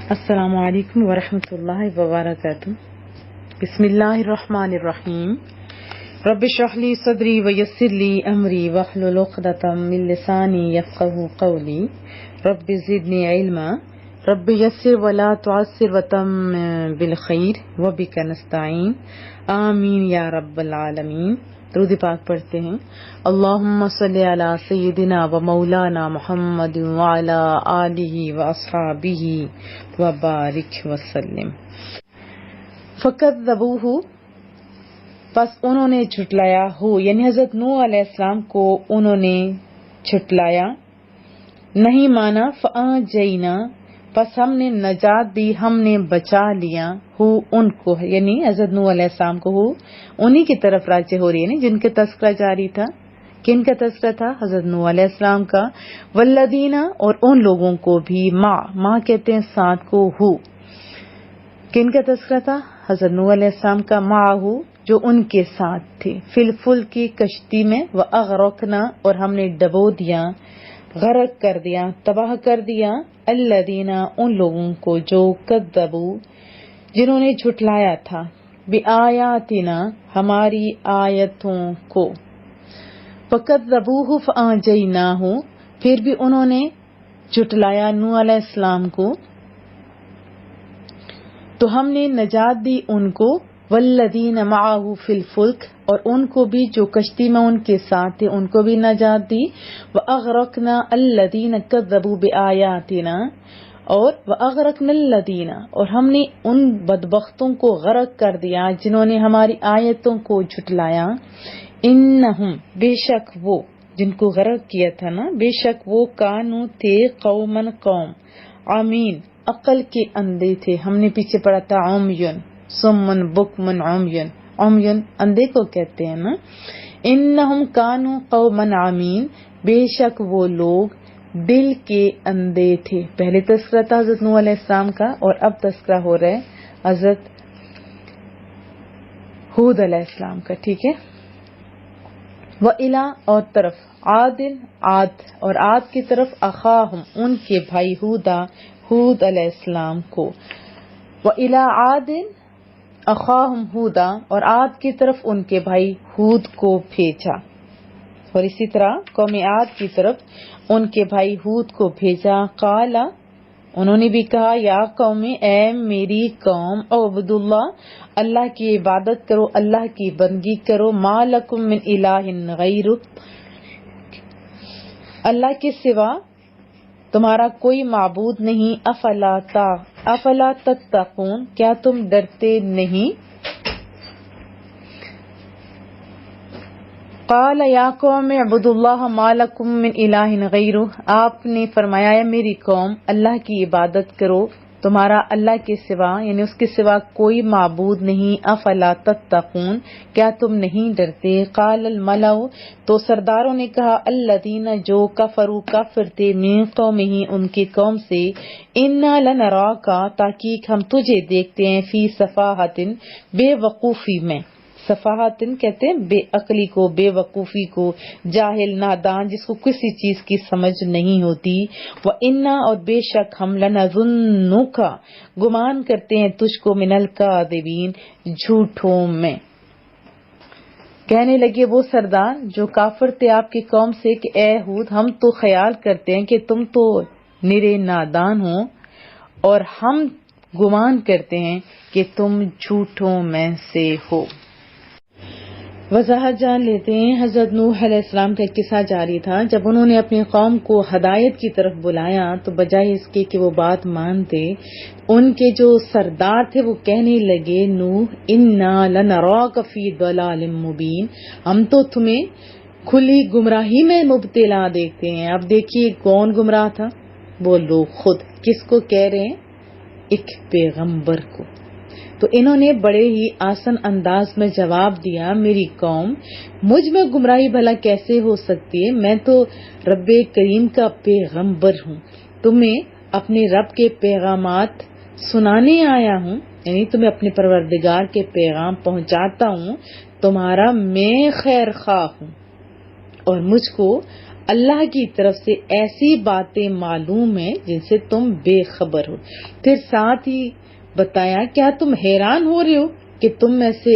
السلام علیکم ورحمۃ اللہ وبرکاتہ۔ بسم اللہ الرحمن الرحیم۔ رب اشرح لی صدری ویسر لی امری واحلل عقدۃ من لسانی یفقہوا قولی۔ رب زدنی علما رب یسر ولا تعسر وتمم بالخیر وبک نستعین آمین یا رب العالمین۔ درود پاک پڑھتے ہیں۔ اللہم صلی علی سیدنا و مولانا محمد وعلی آلہ و اصحابہ وبارک وسلم۔ فکذبوہ، پس انہوں نے جھٹلایا ہو، یعنی حضرت نوح علیہ السلام کو انہوں نے جھٹلایا، نہیں مانا۔ فانجینا، پس ہم نے نجات دی، ہم نے بچا لیا ہو ان کو، یعنی حضرت نوح علیہ السلام کو، ہو انہی کی طرف راجع ہو رہی ہے، جن کا تذکرہ جاری تھا۔ کن کا تذکرہ تھا؟ حضرت نوح علیہ السلام کا۔ والذین، اور ان لوگوں کو بھی، ماں کہتے ہیں ساتھ کو، ہو کن کا تذکرہ تھا؟ حضرت نوح علیہ السلام کا، معہو جو ان کے ساتھ تھے، فی الفلک کی کشتی میں، واغرقنا اور ہم نے ڈبو دیا، غرق کر دیا، تباہ کر دیا، الذین ان لوگوں کو جو کذبوا جنہوں نے جھٹلایا تھا، بآیاتنا ہماری آیتوں کو، فکذبوہ فانجیناہ پھر بھی انہوں نے جھٹلایا نوح علیہ السلام کو تو ہم نے نجات دی ان کو، والذین معہ فی الفلک اور ان کو بھی جو کشتی میں ان کے ساتھ تھے ان کو بھی نجات دی، واغرقنا الذین کذبوا بآیاتنا اور واغرقنا الذین اور ہم نے ان بدبختوں کو غرق کر دیا جنہوں نے ہماری آیتوں کو جھٹلایا، انہم بے شک وہ جن کو غرق کیا تھا نا، بے شک وہ کانو تھے قومن قوم، عمین عقل کے اندھے تھے۔ ہم نے پیچھے پڑھا تھا عمیون، سمن بکمن عمیون، عمیون اندھے کو کہتے ہیں نا۔ انہم کانو قومن عمین، بے شک وہ لوگ دل کے اندھے تھے۔ پہلے تذکرہ تھا حضرت نوح علیہ السلام کا اور اب تذکرہ ہو رہا ہے حضرت ہود علیہ السلام کا، ٹھیک ہے۔ وَإِلَىٰ اور طرف، عاد اور عاد کی طرف، اخاہم ان کے بھائی ہودا، ہود علیہ السلام کو، وَإِلَىٰ عَادٍ اخاہم ہودا اور عاد کی طرف ان کے بھائی ہود کو بھیجا، اور اسی طرح قوم عاد کی طرف ان کے بھائی ہود کو بھیجا۔ قال انہوں نے بھی کہا، یا قوم اے میری قوم، اعبدوا اللہ اللہ کی عبادت کرو، اللہ کی بندگی کرو، ما لکم من الہ غیرہ اللہ کے سوا تمہارا کوئی معبود نہیں، افلا تتقون کیا تم ڈرتے نہیں؟ قال یا قوم اعبدوا اللہ ما لکم من الہ غیرہ آپ نے فرمایا ہے میری قوم اللہ کی عبادت کرو، تمہارا اللہ کے سوا یعنی اس کے سوا کوئی معبود نہیں، افلا تتقون کیا تم نہیں ڈرتے؟ قال الملأ تو سرداروں نے کہا، الذین جو کفروا کافر تھے، من قومہ ان کی قوم سے، انا لنراک تحقیق ہم تجھے دیکھتے ہیں، فی سفاہۃ بے وقوفی میں، سفاہت کہتے ہیں بے عقلی کو، بے وقوفی کو، جاہل نادان جس کو کسی چیز کی سمجھ نہیں ہوتی۔ وَإِنَّا اور بے شک ہم لَنَظُنُّكَ گمان کرتے ہیں تجھ کو، مِنَ الْكَاذِبِينَ جھوٹوں میں۔ کہنے لگے وہ سردار جو کافر تھے آپ کی قوم سے کہ اے ہود ہم تو خیال کرتے ہیں کہ تم تو نرے نادان ہو، اور ہم گمان کرتے ہیں کہ تم جھوٹوں میں سے ہو۔ وضاحت جان لیتے ہیں۔ حضرت نوح علیہ السلام کا قصہ جاری تھا، جب انہوں نے اپنی قوم کو ہدایت کی طرف بلایا تو بجائے اس کے کہ وہ بات مانتے، ان کے جو سردار تھے وہ کہنے لگے، نوح انا لنراک فی ضلال مبین ہم تو تمہیں کھلی گمراہی میں مبتلا دیکھتے ہیں۔ اب دیکھیے کون گمراہ تھا؟ وہ لوگ خود۔ کس کو کہہ رہے ہیں؟ ایک پیغمبر کو۔ تو انہوں نے بڑے ہی آسان انداز میں جواب دیا، میری قوم مجھ میں گمراہی بھلا کیسے ہو سکتی ہے؟ میں تو رب کریم کا پیغمبر ہوں، تمہیں اپنے رب کے پیغامات سنانے آیا ہوں، یعنی تمہیں اپنے پروردگار کے پیغام پہنچاتا ہوں، تمہارا میں خیر خواہ ہوں اور مجھ کو اللہ کی طرف سے ایسی باتیں معلوم ہیں جن سے تم بے خبر ہو. پھر ساتھ ہی بتایا کیا تم حیران ہو رہے ہو کہ تم میں سے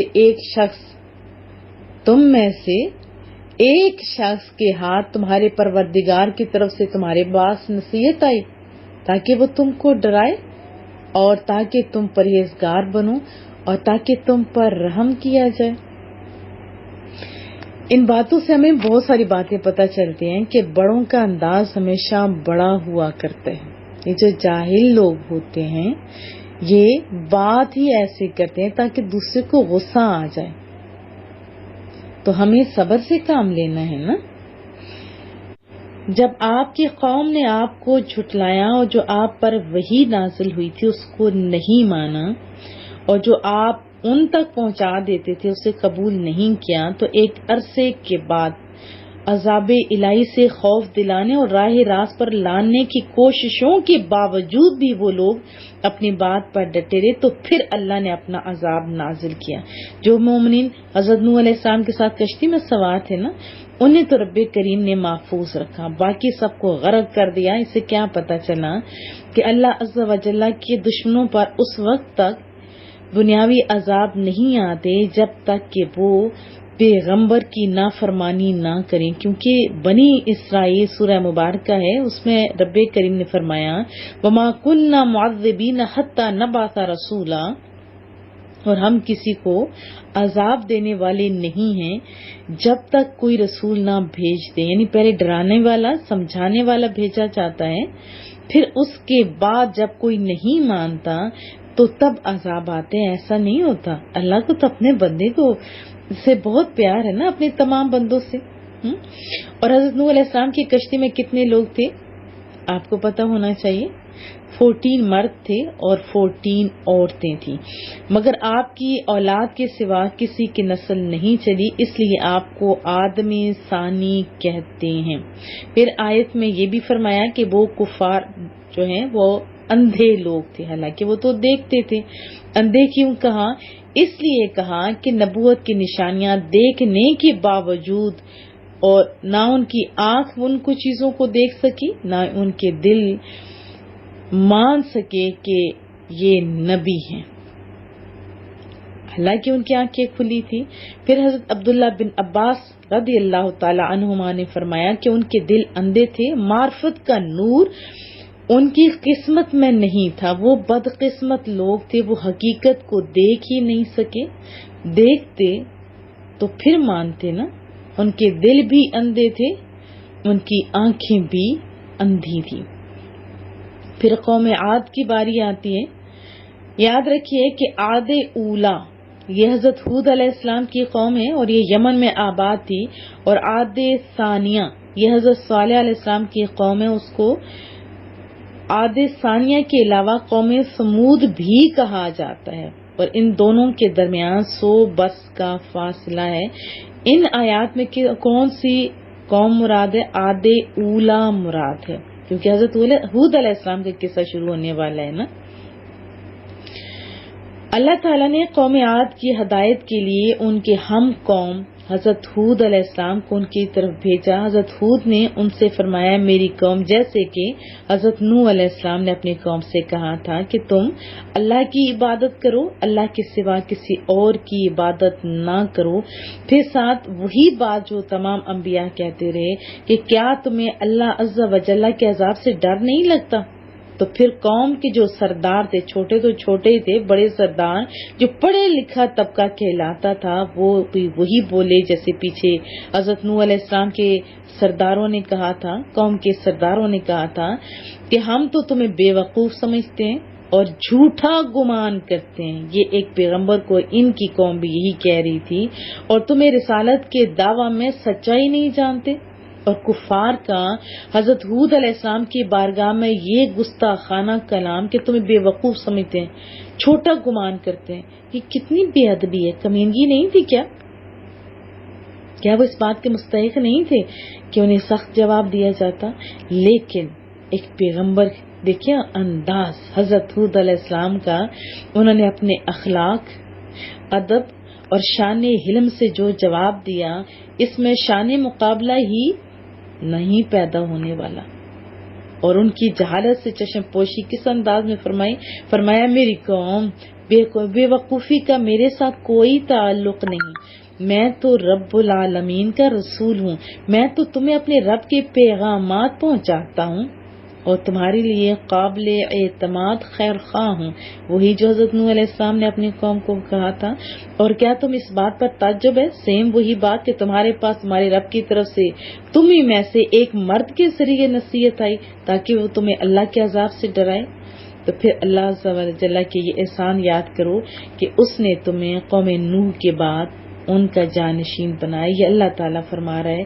ایک شخص کے ہاتھ تمہارے پروردگار کی طرف سے تمہارے پاس نصیحت آئی تاکہ وہ تم کو ڈرائے اور تاکہ تم پرہیزگار بنو اور تاکہ تم پر رحم کیا جائے. ان باتوں سے ہمیں بہت ساری باتیں پتہ چلتی ہیں کہ بڑوں کا انداز ہمیشہ بڑا ہوا کرتا ہے. یہ جو جاہل لوگ ہوتے ہیں یہ بات ہی ایسے کرتے ہیں تاکہ دوسرے کو غصہ آ جائے. تو ہمیں صبر سے کام لینا ہے نا. جب آپ کی قوم نے آپ کو جھٹلایا اور جو آپ پر وحی نازل ہوئی تھی اس کو نہیں مانا اور جو آپ ان تک پہنچا دیتے تھے اسے قبول نہیں کیا، تو ایک عرصے کے بعد عذاب الہی سے خوف دلانے اور راہ راست پر لانے کی کوششوں کے باوجود بھی وہ لوگ اپنی بات پر ڈٹے رہے، تو پھر اللہ نے اپنا عذاب نازل کیا. جو مومنین حضرت نوح علیہ السلام کے ساتھ کشتی میں سوار تھے نا، انہیں تو رب کریم نے محفوظ رکھا، باقی سب کو غرق کر دیا. اسے کیا پتا چلا کہ اللہ عز و جل کے دشمنوں پر اس وقت تک دنیاوی عذاب نہیں آتے جب تک کہ وہ پیغمبر کی نافرمانی نہ کریں. کیونکہ بنی اسرائیل سورہ مبارکہ ہے، اس میں رب کریم نے فرمایا وَمَا كُنَّا مُعَذِّبِينَ حَتَّى نَبْعَثَ رَسُولًا، اور ہم کسی کو عذاب دینے والے نہیں ہیں جب تک کوئی رسول نہ بھیج دیں. یعنی پہلے ڈرانے والا سمجھانے والا بھیجا جاتا ہے، پھر اس کے بعد جب کوئی نہیں مانتا تو تب عذاب آتے ہیں. ایسا نہیں ہوتا. اللہ کو تو اپنے بندے کو سے بہت پیار ہے نا، اپنے تمام بندوں سے. اور حضرت نوح علیہ السلام کی کشتی میں کتنے لوگ تھے آپ کو پتا ہونا چاہیے. 14 مرد تھے اور 14 عورتیں تھیں، مگر آپ کی اولاد کے سوا کسی کی نسل نہیں چلی، اس لیے آپ کو آدم ثانی کہتے ہیں. پھر آیت میں یہ بھی فرمایا کہ وہ کفار جو ہیں وہ اندھے لوگ تھے، حالانکہ وہ تو دیکھتے تھے. اندھے کیوں کہا؟ اس لیے کہا کہ نبوت کی نشانیاں دیکھنے کے باوجود اور نہ ان کی آنکھ ان کو چیزوں کو دیکھ سکی، نہ ان کے دل مان سکے کہ یہ نبی ہیں، حالانکہ ان کی آنکھیں کھلی تھی. پھر حضرت عبداللہ بن عباس رضی اللہ تعالی عنہما نے فرمایا کہ ان کے دل اندھے تھے، معرفت کا نور ان کی قسمت میں نہیں تھا. وہ بدقسمت لوگ تھے، وہ حقیقت کو دیکھ ہی نہیں سکے. دیکھتے تو پھر مانتے نا. ان کے دل بھی اندھے تھے، ان کی آنکھیں بھی اندھی تھی. پھر قوم عاد کی باری آتی ہے. یاد رکھیے کہ عاد اولا یہ حضرت ہود علیہ السلام کی قوم ہے اور یہ یمن میں آباد تھی، اور عاد ثانیہ یہ حضرت صالح علیہ السلام کی قوم ہے. اس کو عاد ثانیہ کے علاوہ قوم سمود بھی کہا جاتا ہے، اور ان دونوں کے درمیان 100 برس کا فاصلہ ہے. ان آیات میں کون سی قوم مراد ہے؟ عاد اولا مراد ہے، کیونکہ حضرت ہود علیہ السلام کا قصہ شروع ہونے والا ہے نا. اللہ تعالیٰ نے قوم عاد کی ہدایت کے لیے ان کے ہم قوم حضرت ہود علیہ السلام کو ان کی طرف بھیجا. حضرت ہود نے ان سے فرمایا میری قوم، جیسے کہ حضرت نوح علیہ السلام نے اپنی قوم سے کہا تھا کہ تم اللہ کی عبادت کرو، اللہ کے سوا کسی اور کی عبادت نہ کرو. پھر ساتھ وہی بات جو تمام انبیاء کہتے رہے کہ کیا تمہیں اللہ عز و جل کے عذاب سے ڈر نہیں لگتا. تو پھر قوم کے جو سردار تھے، چھوٹے تو چھوٹے ہی تھے، بڑے سردار جو پڑھے لکھا طبقہ کہلاتا تھا، وہ بھی وہی بولے جیسے پیچھے حضرت نوح علیہ السلام کے سرداروں نے کہا تھا، قوم کے سرداروں نے کہا تھا کہ ہم تو تمہیں بے وقوف سمجھتے ہیں اور جھوٹا گمان کرتے ہیں. یہ ایک پیغمبر کو ان کی قوم بھی یہی کہہ رہی تھی، اور تمہیں رسالت کے دعویٰ میں سچائی نہیں جانتے. اور کفار کا حضرت ہود علیہ السلام کی بارگاہ میں یہ گستاخانہ کلام کہ تمہیں بے وقوف سمجھتے ہیں، چھوٹا گمان کرتے ہیں، یہ کتنی بے ادبی ہے. کمینگی نہیں تھی کیا وہ اس بات کے مستحق نہیں تھے کہ انہیں سخت جواب دیا جاتا؟ لیکن ایک پیغمبر دیکھیں انداز حضرت ہود علیہ السلام کا، انہوں نے اپنے اخلاق، ادب اور شان حلم سے جو جواب دیا، اس میں شان مقابلہ ہی نہیں پیدا ہونے والا. اور ان کی جہالت سے چشم پوشی کس انداز میں فرمایا میری قوم بے وقوفی کا میرے ساتھ کوئی تعلق نہیں. میں تو رب العالمین کا رسول ہوں. میں تو تمہیں اپنے رب کے پیغامات پہنچاتا ہوں اور تمہارے لیے قابل اعتماد خیر خواہ ہوں. وہی جو حضرت نوح علیہ السلام نے اپنی قوم کو کہا تھا. اور کیا تم اس بات پر تعجب ہے؟ سیم وہی بات کہ تمہارے پاس تمہارے رب کی طرف سے تمہیں میں سے ایک مرد کے ذریعے نصیحت آئی تاکہ وہ تمہیں اللہ کے عذاب سے ڈرائے. تو پھر اللہ عز و جل کے یہ احسان یاد کرو کہ اس نے تمہیں قوم نوح کے بعد ان کا جانشین بنایا. یہ اللہ تعالیٰ فرما رہا ہے.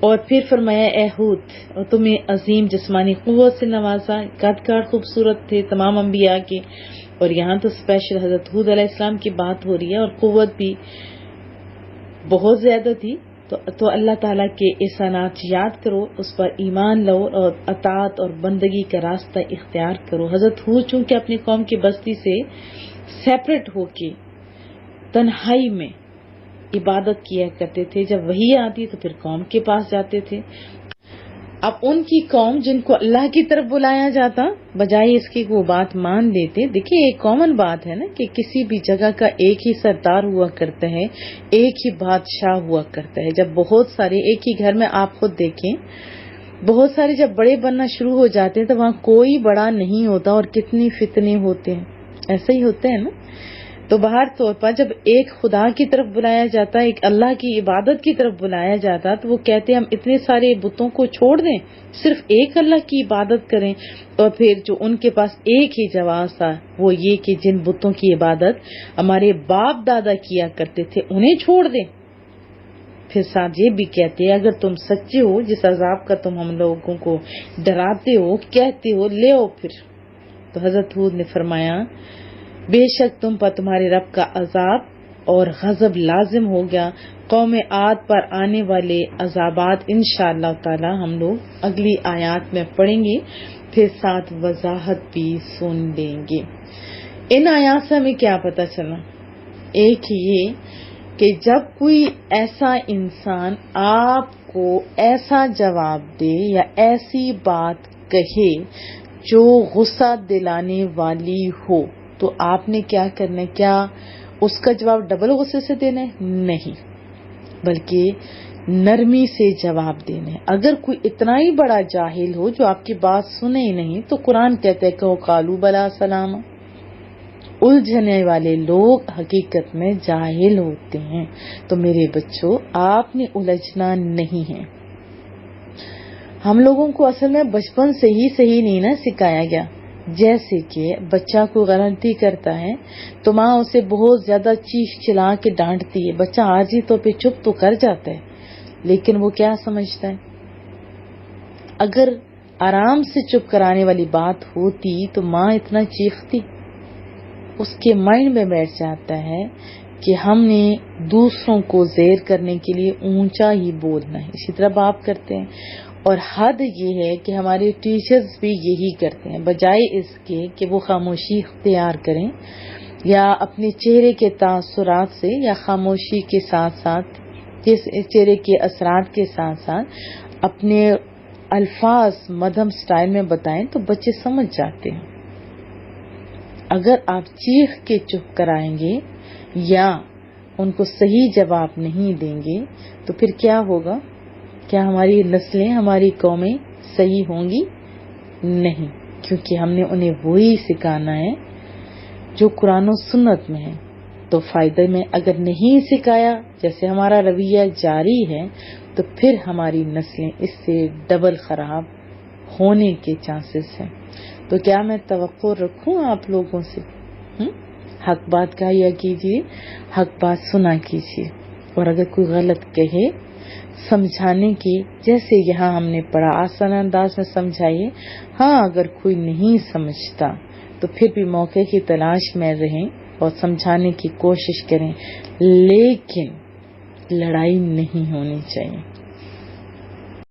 اور پھر فرمایا اے ہود اور تمہیں عظیم جسمانی قوت سے نوازا. قد کاٹ خوبصورت تھے تمام انبیاء کے. اور یہاں تو اسپیشل حضرت ہود علیہ السلام کی بات ہو رہی ہے اور قوت بھی بہت زیادہ تھی. تو اللہ تعالیٰ کے احسانات یاد کرو, اس پر ایمان لو اور اطاعت اور بندگی کا راستہ اختیار کرو. حضرت ہود چونکہ اپنی قوم کی بستی سے سیپریٹ ہو کے تنہائی میں عبادت کیا کرتے تھے. جب وحی آتی تو پھر قوم کے پاس جاتے تھے. اب ان کی قوم جن کو اللہ کی طرف بلایا جاتا بجائے اس کی وہ بات مان لیتے. دیکھیے ایک کامن بات ہے نا کہ کسی بھی جگہ کا ایک ہی سردار ہوا کرتا ہے, ایک ہی بادشاہ ہوا کرتا ہے. جب بہت سارے ایک ہی گھر میں آپ خود دیکھیں بہت سارے جب بڑے بننا شروع ہو جاتے ہیں تو وہاں کوئی بڑا نہیں ہوتا اور کتنی فتنے ہوتے ہیں. ایسا ہی ہوتا ہے نا. تو باہر طور پر جب ایک خدا کی طرف بلایا جاتا ہے, ایک اللہ کی عبادت کی طرف بلایا جاتا تو وہ کہتے ہیں ہم اتنے سارے بتوں کو چھوڑ دیں, صرف ایک اللہ کی عبادت کریں. اور پھر جو ان کے پاس ایک ہی جواز تھا وہ یہ کہ جن بتوں کی عبادت ہمارے باپ دادا کیا کرتے تھے انہیں چھوڑ دیں. پھر ساتھ یہ بھی کہتے ہیں اگر تم سچے ہو جس عذاب کا تم ہم لوگوں کو ڈراتے ہو کہتے ہو لے آؤ پھر. تو حضرت ہود نے فرمایا بے شک تم پر تمہارے رب کا عذاب اور غضب لازم ہو گیا. قوم عاد پر آنے والے عذابات انشاءاللہ تعالی ہم لوگ اگلی آیات میں پڑھیں گے, پھر ساتھ وضاحت بھی سن لیں گے. ان آیات سے ہمیں کیا پتہ چلا؟ ایک یہ کہ جب کوئی ایسا انسان آپ کو ایسا جواب دے یا ایسی بات کہے جو غصہ دلانے والی ہو تو آپ نے کیا کرنا ہے؟ کیا اس کا جواب ڈبل غصے سے دینا ہے؟ نہیں, بلکہ نرمی سے جواب دینا ہے. اگر کوئی اتنا ہی بڑا جاہل ہو جو آپ کی بات سنے ہی نہیں تو قرآن کہتا ہے کہ قالوا بلا سلام. الجھنے والے لوگ حقیقت میں جاہل ہوتے ہیں. تو میرے بچوں آپ نے الجھنا نہیں ہے. ہم لوگوں کو اصل میں بچپن سے ہی صحیح نہیں نا سکھایا گیا. جیسے کہ بچہ کو غلطی کرتا ہے تو ماں اسے بہت زیادہ چیخ چلا کے ڈانٹتی ہے. بچہ عارضی طور پہ چپ تو کر جاتا ہے لیکن وہ کیا سمجھتا ہے؟ اگر آرام سے چپ کرانے والی بات ہوتی تو ماں اتنا چیختی. اس کے مائنڈ میں بیٹھ جاتا ہے کہ ہم نے دوسروں کو زیر کرنے کے لیے اونچا ہی بولنا ہے. اسی طرح باپ کرتے ہیں. اور حد یہ ہے کہ ہمارے ٹیچرز بھی یہی کرتے ہیں. بجائے اس کے کہ وہ خاموشی اختیار کریں یا اپنے چہرے کے تاثرات سے یا خاموشی کے ساتھ ساتھ چہرے کے اثرات کے ساتھ ساتھ اپنے الفاظ مدھم سٹائل میں بتائیں تو بچے سمجھ جاتے ہیں. اگر آپ چیخ کے چپ کرائیں گے یا ان کو صحیح جواب نہیں دیں گے تو پھر کیا ہوگا؟ کیا ہماری نسلیں ہماری قومیں صحیح ہوں گی؟ نہیں, کیونکہ ہم نے انہیں وہی سکھانا ہے جو قرآن و سنت میں ہے. تو فائدے میں اگر نہیں سکھایا جیسے ہمارا رویہ جاری ہے تو پھر ہماری نسلیں اس سے ڈبل خراب ہونے کے چانسز ہیں. تو کیا میں توقع رکھوں آپ لوگوں سے؟ حق بات کہا کیجیے, حق بات سنا کیجیے. اور اگر کوئی غلط کہے سمجھانے کی جیسے یہاں ہم نے پڑھا آسان انداز میں سمجھائیے. ہاں اگر کوئی نہیں سمجھتا تو پھر بھی موقع کی تلاش میں رہیں اور سمجھانے کی کوشش کریں, لیکن لڑائی نہیں ہونی چاہیے.